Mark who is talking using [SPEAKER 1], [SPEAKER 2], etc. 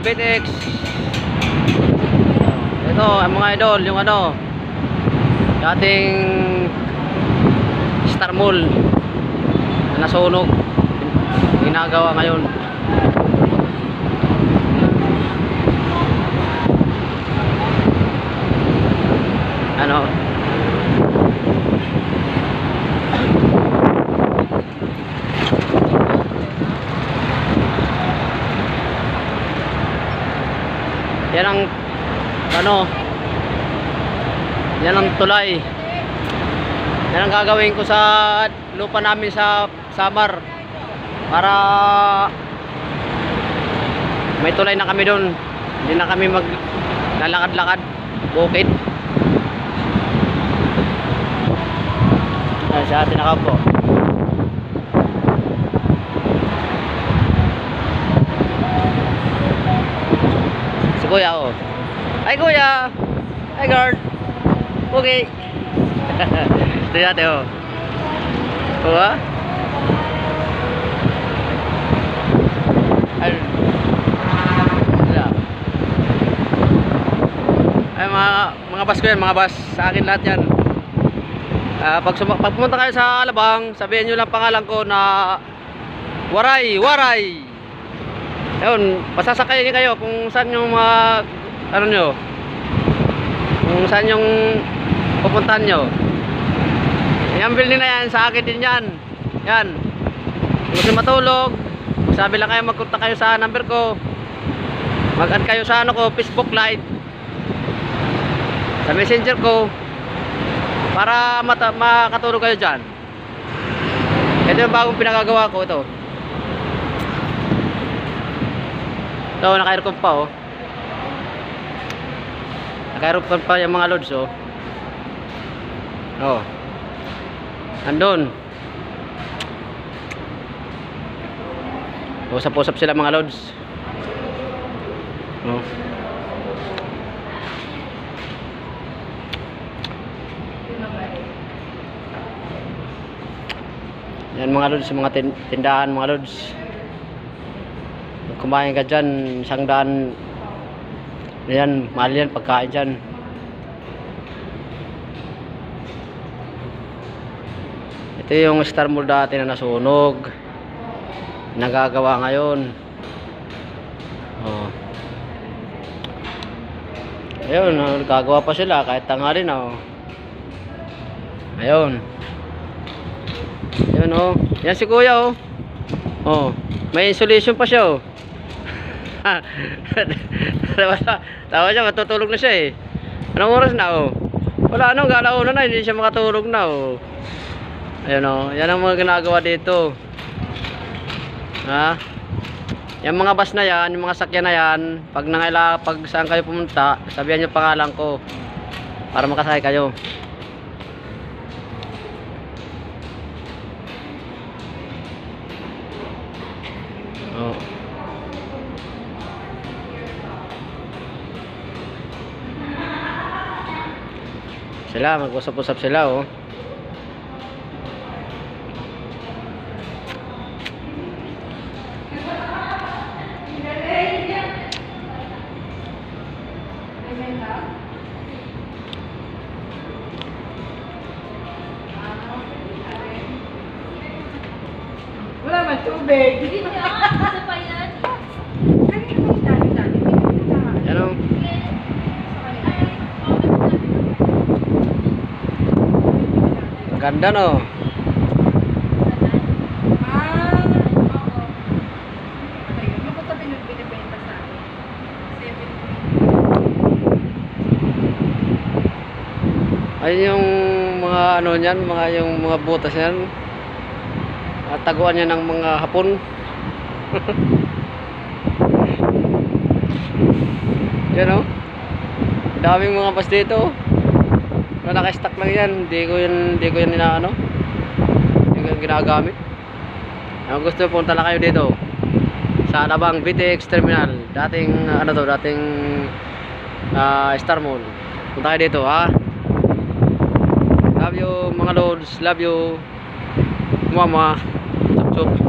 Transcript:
[SPEAKER 1] BTX. Ito ang mga idol, yung ano, dating Star Mall na nasunog, ginagawa ngayon. Ano, yan ang ano, yan ang tulay. Yan ang gagawin ko sa lupa namin sa Samar para may tulay na kami doon, hindi na kami maglalakad-lakad bukid. Ayan sa atin nakaupo. Si Kuya, oh. Hi Kuya! Hi guard! Okay! Ito yate, oh. Kuha? Ay, mga bus ko yan, mga bus. Sa akin lahat yan. Pag pumunta kayo sa Alabang, sabihin nyo lang pangalan ko na Waray! Waray! Ayun, pasasakayin kayo kung saan yung mga ano nyo, kung saan yung pupuntahan nyo. Yung building na yan, sa akin din yan. Yan. Kung gusto matulog, sabi lang kayo, magkontak kayo sa number ko, mag-add kayo sa ano ko, Facebook Live, sa messenger ko, para makatulog kayo dyan. Ito yung bagong pinagagawa ko. Ito naka-aircon pa, oh. Naka-aircon pa yung mga loads, oh. Oh, andun. Usap-usap sila mga loads. Oh. Yan mga loads, mga tindahan mga loads. Kumain ka dyan, 100. Yan, mahal yan pagkain dyan. Ito yung Star Mall dati na nasunog, nagagawa ngayon. Oh. Ayun, nagagawa pa sila kahit tanghali na, oh. Ayun. Ayun, oh. Yan si Kuya, oh. Oh, may insulation pa siya, oh. Tawa siya, matutulog na siya, eh. Anong oras na, oh? Wala, ano, galauna na, hindi siya makatulog na, oh. Ayun, oh, yan ang mga ginagawa dito. Ha? Yung mga bus na yan, yung mga sakyan na yan, pag saan kayo pumunta, sabihan nyo pangalan ko para makasakay kayo. Oh. Sila, mag-usap-usap sila, oh.
[SPEAKER 2] Wala man tubig.
[SPEAKER 3] Hindi mo isa pa yan.
[SPEAKER 1] Yan, oh. Ganda, no? Ayun yung mga ano niyan, yung mga butas niyan. At taguan niya ng mga hapon. Yan, oh. Daming mga bus dito. Na naka-stack lang yan. Hindi ko yan inaano. Hindi ko yan ginagamit. Kung gusto punta lang kayo dito sa Alabang BTX Terminal. Dating ano to, dating Star Mall. Punta kayo dito, ha. Love you mga loads. Love you mama. Chup chup.